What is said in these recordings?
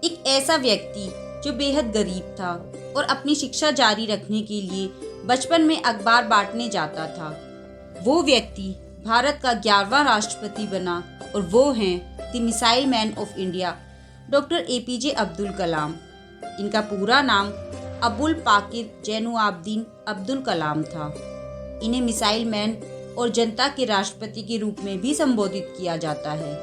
एक ऐसा व्यक्ति जो बेहद गरीब था और अपनी शिक्षा जारी रखने के लिए बचपन में अखबार बांटने जाता था। वो व्यक्ति भारत का 11वां राष्ट्रपति बना और वो हैं the missile man of India, doctor APJ Abdul Kalam. इनका पूरा नाम अबुल पाकिर जैनुआब्दीन अब्दुल कलाम था। इन्हें मिसाइल मैन और जनता के राष्ट्रपति के रूप में भी संबोधित किया जाता है।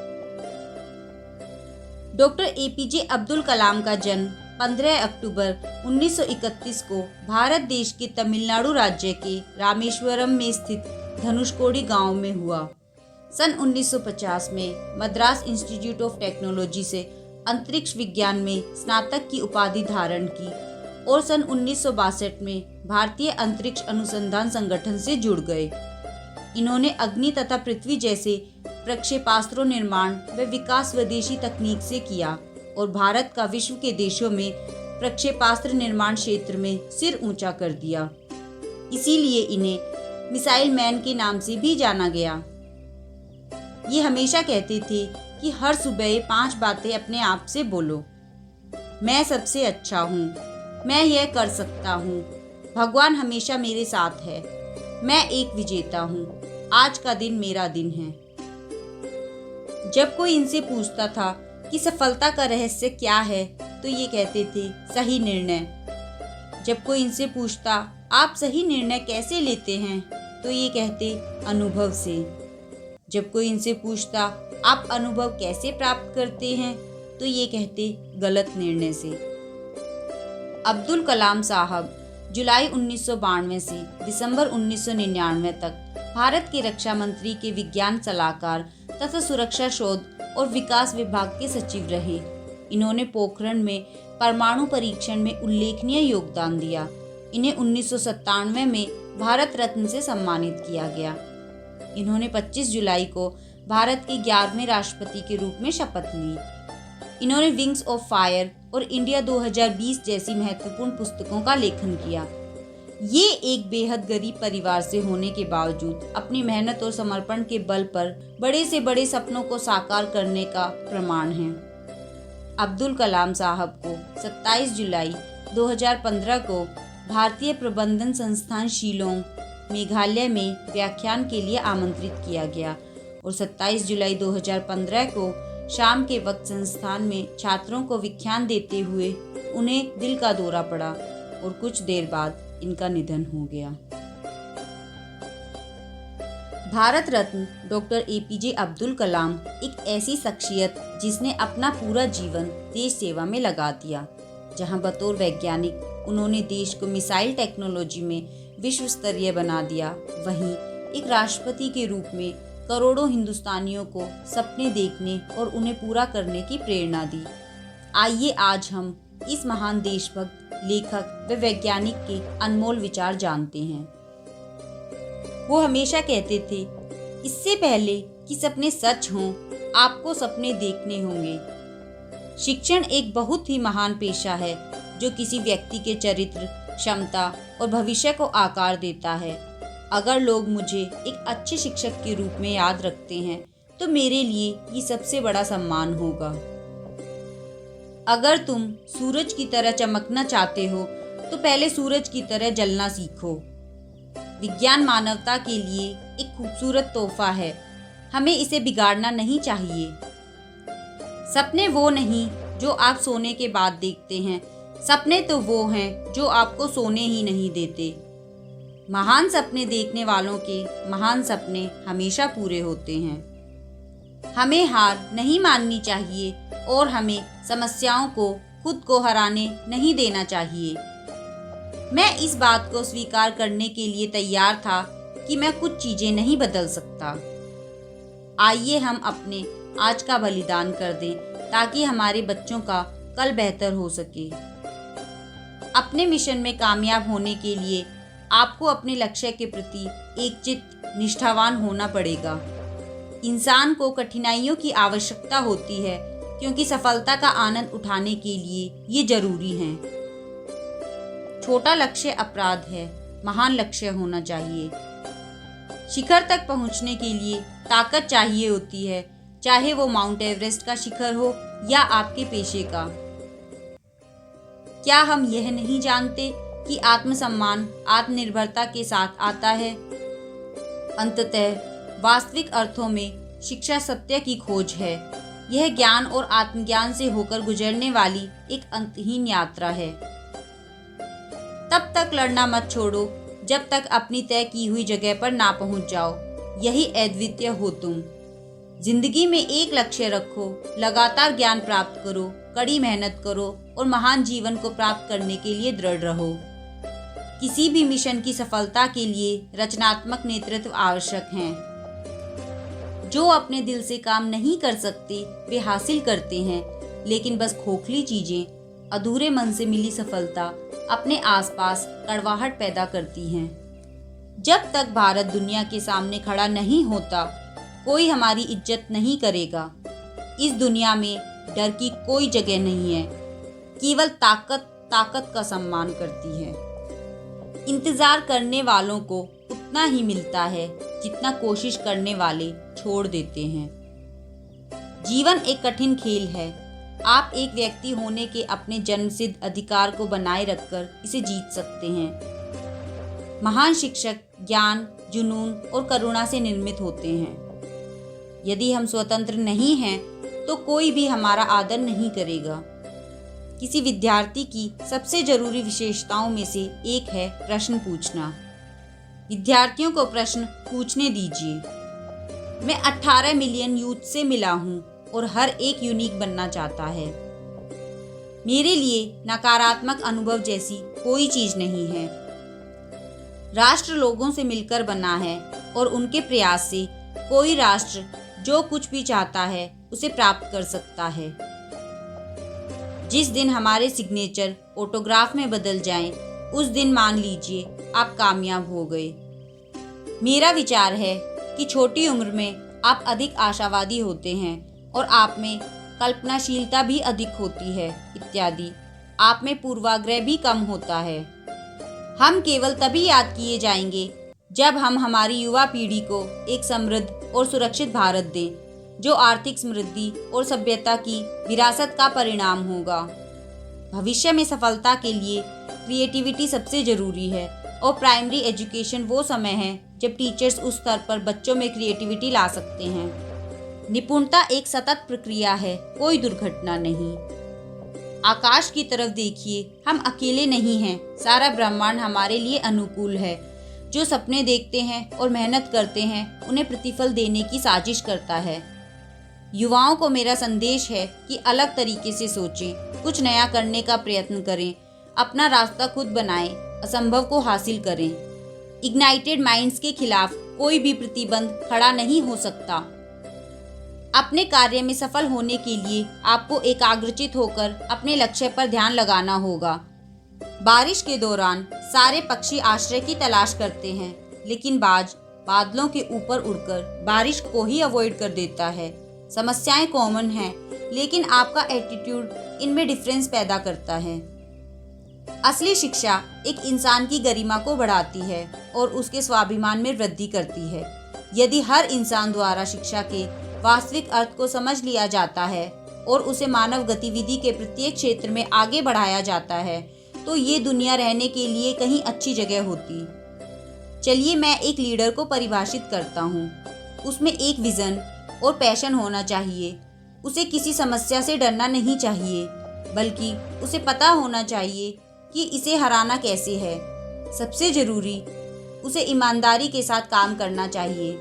डॉक्टर एपीजे अब्दुल कलाम का जन्म 15 अक्टूबर 1931 को भारत देश के तमिलनाडु राज्य के रामेश्वरम में स्थित धनुषकोडी गांव में हुआ। सन 1950 में मद्रास इंस्टीट्यूट ऑफ टेक्नोलॉजी से अंतरिक्ष विज्ञान में स्नातक की उपाधि धारण की और सन 1962 में भारतीय अंतरिक्ष अनुसंधान संगठन से जुड़ गए। इन्होंने अग्नि तथा पृथ्वी जैसे प्रक्षेपास्त्रों निर्माण व विकास स्वदेशी तकनीक से किया और भारत का विश्व के देशों में प्रक्षेपास्त्र निर्माण क्षेत्र में सिर ऊंचा कर दिया। इसीलिए इन्हें मिसाइल मैन के नाम से भी जाना गया। ये हमेशा कहते थे कि हर सुबह 5 बातें अपने आप से बोलो। मैं सबसे अच्छा हूँ, मैं यह कर सकता हूँ, भगवान हमेशा मेरे साथ है, मैं एक विजेता हूँ, आज का दिन मेरा दिन है। जब कोई इनसे पूछता था कि सफलता का रहस्य क्या है तो ये कहते थे सही निर्णय। जब कोई इनसे पूछता आप सही निर्णय कैसे लेते हैं तो ये कहते अनुभव से। जब कोई इनसे पूछता आप अनुभव कैसे प्राप्त करते हैं तो ये कहते गलत निर्णय से। अब्दुल कलाम साहब जुलाई 1992 से दिसंबर 1999 तक भारत के रक्षा मंत्री के विज्ञान सलाहकार तथा सुरक्षा शोध और विकास विभाग के सचिव रहे। इन्होंने पोखरण में परमाणु परीक्षण में उल्लेखनीय योगदान दिया। इन्हें 1997 में भारत रत्न से सम्मानित किया गया। इन्होंने 25 जुलाई को भारत के 11वें राष्ट्रपति के रूप में शपथ ली। इन्होंने विंग्स ऑफ फायर और इंडिया 2020 जैसी महत्वपूर्ण पुस्तकों का लेखन किया। ये एक बेहद गरीब परिवार से होने के बावजूद अपनी मेहनत और समर्पण के बल पर बड़े से बड़े सपनों को साकार करने का प्रमाण है। अब्दुल कलाम साहब को 27 जुलाई 2015 को भारतीय प्रबंधन संस्थान शिलोंग मेघालय में व्याख्यान के लिए आमंत्रित किया गया और 27 जुलाई 2015 को शाम के वक्त संस्थान में छात्रों को व्याख्यान देते हुए उन्हें दिल का दौरा पड़ा और कुछ देर बाद इनका निधन हो गया। भारत रत्न डॉक्टर एपीजे अब्दुल कलाम एक ऐसी शख्सियत जिसने अपना पूरा जीवन देश सेवा में लगा दिया। जहां बतौर वैज्ञानिक उन्होंने देश को मिसाइल टेक्नोलॉजी में विश्व स्तरीय बना दिया, वहीं एक राष्ट्रपति के रूप में करोड़ों हिंदुस्तानियों को सपने देखने और उन्हें पूरा करने की प्रेरणा दी। आइए आज हम इस महान देशभक्त, लेखक व वैज्ञानिक के अनमोल विचार जानते हैं। वो हमेशा कहते थे, इससे पहले कि सपने सच हों, आपको सपने देखने होंगे। शिक्षण एक बहुत ही महान पेशा है जो किसी व्यक्ति के चरित्र, क्षमता और भविष्य को आकार देता है। अगर लोग मुझे एक अच्छे शिक्षक के रूप में याद रखते हैं तो मेरे लिए ये सबसे बड़ा सम्मान होगा। अगर तुम सूरज की तरह चमकना चाहते हो तो पहले सूरज की तरह जलना सीखो। विज्ञान मानवता के लिए एक खूबसूरत तोहफा है, हमें इसे बिगाड़ना नहीं चाहिए। सपने वो नहीं जो आप सोने के बाद देखते हैं, सपने तो वो हैं जो आपको सोने ही नहीं देते। महान सपने देखने वालों के महान सपने हमेशा पूरे होते हैं। हमें हार नहीं माननी चाहिए और हमें समस्याओं को खुद को हराने नहीं देना चाहिए। मैं इस बात को स्वीकार करने के लिए तैयार था कि मैं कुछ चीजें नहीं बदल सकता। आइए हम अपने आज का बलिदान कर दें ताकि हमारे बच्चों का कल बेहतर हो सके। अपने मिशन में कामयाब होने के लिए आपको अपने लक्ष्य के प्रति एकचित्त निष्ठावान होना पड़ेगा। इंसान को कठिनाइयों की आवश्यकता होती है क्योंकि सफलता का आनंद उठाने के लिए ये जरूरी है। छोटा लक्ष्य अपराध है, महान लक्ष्य होना चाहिए। शिखर तक पहुंचने के लिए ताकत चाहिए होती है, चाहे वो माउंट एवरेस्ट का शिखर हो या आपके पेशे का। क्या हम यह नहीं जानते कि आत्मसम्मान आत्मनिर्भरता के साथ आता है? अंततः वास्तविक अर्थों में शिक्षा सत्य की खोज है। यह ज्ञान और आत्मज्ञान से होकर गुजरने वाली एक अंतहीन यात्रा है। तब तक लड़ना मत छोड़ो जब तक अपनी तय की हुई जगह पर ना पहुंच जाओ। यही अद्वितीय हो तुम। जिंदगी में एक लक्ष्य रखो, लगातार ज्ञान प्राप्त करो, कड़ी मेहनत करो और महान जीवन को प्राप्त करने के लिए दृढ़ रहो। किसी भी मिशन की सफलता के लिए रचनात्मक नेतृत्व आवश्यक है। जो अपने दिल से काम नहीं कर सकते वे हासिल करते हैं, लेकिन बस खोखली चीजें, अधूरे मन से मिली सफलता अपने आसपास कड़वाहट पैदा करती हैं। जब तक भारत दुनिया के सामने खड़ा नहीं होता, कोई हमारी इज्जत नहीं करेगा। इस दुनिया में डर की कोई जगह नहीं है। केवल ताकत का सम्मान करती है। इंतजार करने वालों को उतना ही मिलता है जितना कोशिश करने वाले छोड़ देते हैं। जीवन एक कठिन खेल है। आप एक व्यक्ति होने के अपने जन्मसिद्ध अधिकार को बनाए रखकर इसे जीत सकते हैं। महान शिक्षक ज्ञान, जुनून और करुणा से निर्मित होते हैं। यदि हम स्वतंत्र नहीं हैं तो कोई भी हमारा आदर नहीं करेगा। किसी विद्यार्थी की सबसे जरूरी विशेषताओं में से एक है प्रश्न पूछना। विद्यार्थियों को प्रश्न पूछने दीजिए। मैं 18 मिलियन यूथ से मिला हूँ और हर एक यूनिक बनना चाहता है। मेरे लिए नकारात्मक अनुभव जैसी कोई चीज नहीं है। राष्ट्र लोगों से मिलकर बना है और उनके प्रयास से कोई राष्ट्र जो कुछ भी चाहता है उसे प्राप्त कर सकता है। जिस दिन हमारे सिग्नेचर ऑटोग्राफ में बदल जाएं, उस दिन मान लीजिए आप कामयाब हो गए। मेरा विचार है कि छोटी उम्र में आप अधिक आशावादी होते हैं और आप में कल्पनाशीलता भी अधिक होती है इत्यादि। आप में पूर्वाग्रह भी कम होता है। हम केवल तभी याद किए जाएंगे जब हम हमारी युवा पीढ़ी को एक समृद्ध और सुरक्षित भारत दें, जो आर्थिक समृद्धि और सभ्यता की विरासत का परिणाम होगा। भविष्य में सफलता के लिए क्रिएटिविटी सबसे जरूरी है और प्राइमरी एजुकेशन वो समय है जब टीचर्स उस स्तर पर बच्चों में क्रिएटिविटी ला सकते हैं। निपुणता एक सतत प्रक्रिया है, कोई दुर्घटना नहीं। आकाश की तरफ देखिए, हम अकेले नहीं हैं। सारा ब्रह्मांड हमारे लिए अनुकूल है। जो सपने देखते हैं और मेहनत करते हैं, उन्हें प्रतिफल देने की साजिश करता है। युवाओं को मेरा संदेश है कि अलग तरीके से सोचें, कुछ नया करने का प्रयत्न करें, अपना रास्ता खुद बनाएं, असंभव को हासिल करें। इग्नाइटेड माइंड्स के खिलाफ कोई भी प्रतिबंध खड़ा नहीं हो सकता। अपने कार्य में सफल होने के लिए आपको एकाग्रचित होकर अपने लक्ष्य पर ध्यान लगाना होगा। बारिश के दौरान सारे पक्षी आश्रय की तलाश करते हैं, लेकिन बाज बादलों के ऊपर उड़कर बारिश को ही अवॉइड कर देता है। समस्याएं कॉमन हैं, लेकिन आपका एटीट्यूड इनमें डिफरेंस पैदा करता है। असली शिक्षा एक इंसान की गरिमा को बढ़ाती है और उसके स्वाभिमान में वृद्धि करती है। यदि हर इंसान द्वारा शिक्षा के वास्तविक अर्थ को समझ लिया जाता है और उसे मानव गतिविधि के प्रत्येक क्षेत्र में आगे बढ़ाया जाता है, तो ये दुनिया रहने के लिए कहीं अच्छी जगह होती। चलिए मैं एक लीडर को परिभाषित करता हूँ। उसमें एक विजन और पैशन होना चाहिए। उसे किसी समस्या से डरना नहीं चाहिए, बल्कि उसे पता होना चाहिए कि इसे हराना कैसे है। सबसे जरूरी, उसे ईमानदारी के साथ काम करना चाहिए।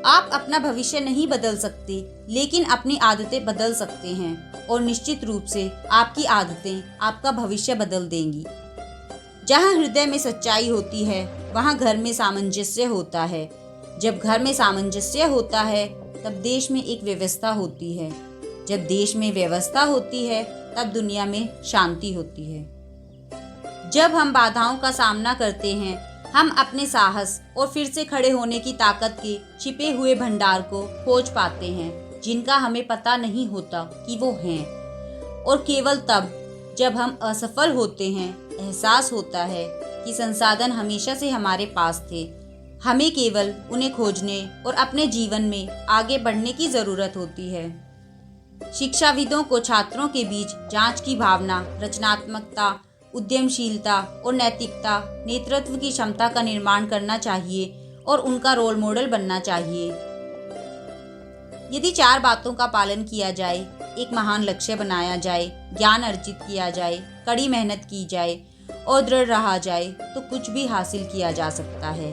आप अपना भविष्य नहीं बदल सकते, लेकिन अपनी आदतें बदल सकते हैं और निश्चित रूप से आपकी आदतें आपका भविष्य बदल देंगी। जहाँ हृदय में सच्चाई होती है, वहाँ घर में सामंजस्य होता है। जब घर में सामंजस्य होता है, तब देश में एक व्यवस्था होती है। जब देश में व्यवस्था होती है, तब दुनिया में शांति होती है। जब हम बाधाओं का सामना करते हैं, हम अपने साहस और फिर से खड़े होने की ताकत के छिपे हुए भंडार को खोज पाते हैं, जिनका हमें पता नहीं होता कि वो हैं। और केवल तब जब हम असफल होते हैं, एहसास होता है कि संसाधन हमेशा से हमारे पास थे। हमें केवल उन्हें खोजने और अपने जीवन में आगे बढ़ने की ज़रूरत होती है। शिक्षाविदों को छात्रों के बीच जांच की भावना, रचनात्मकता, उद्यमशीलता और नैतिकता, नेतृत्व की क्षमता का निर्माण करना चाहिए और उनका रोल मॉडल बनना चाहिए। यदि 4 बातों का पालन किया जाए, एक महान लक्ष्य बनाया जाए, ज्ञान अर्जित किया जाए, कड़ी मेहनत की जाए और दृढ़ रहा जाए, तो कुछ भी हासिल किया जा सकता है।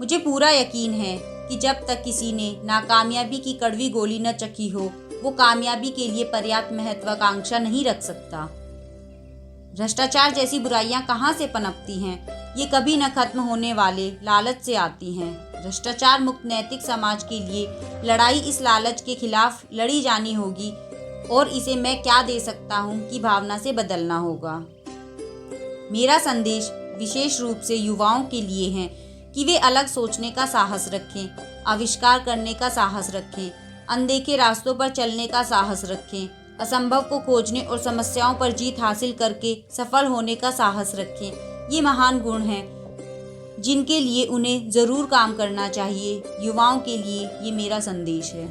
मुझे पूरा यकीन है कि जब तक किसी ने नाकामयाबी की कड़वी गोली न चखी हो, वो कामयाबी के लिए पर्याप्त महत्वाकांक्षा नहीं रख सकता। भ्रष्टाचार जैसी बुराइयां कहाँ से पनपती हैं? ये कभी न खत्म होने वाले लालच से आती हैं। भ्रष्टाचार मुक्त नैतिक समाज के लिए लड़ाई इस लालच के खिलाफ लड़ी जानी होगी और इसे मैं क्या दे सकता हूँ की भावना से बदलना होगा। मेरा संदेश विशेष रूप से युवाओं के लिए है कि वे अलग सोचने का साहस रखें, आविष्कार करने का साहस रखें, अनदेखे रास्तों पर चलने का साहस रखें, असंभव को खोजने और समस्याओं पर जीत हासिल करके सफल होने का साहस रखें। ये महान गुण हैं जिनके लिए उन्हें ज़रूर काम करना चाहिए। युवाओं के लिए ये मेरा संदेश है।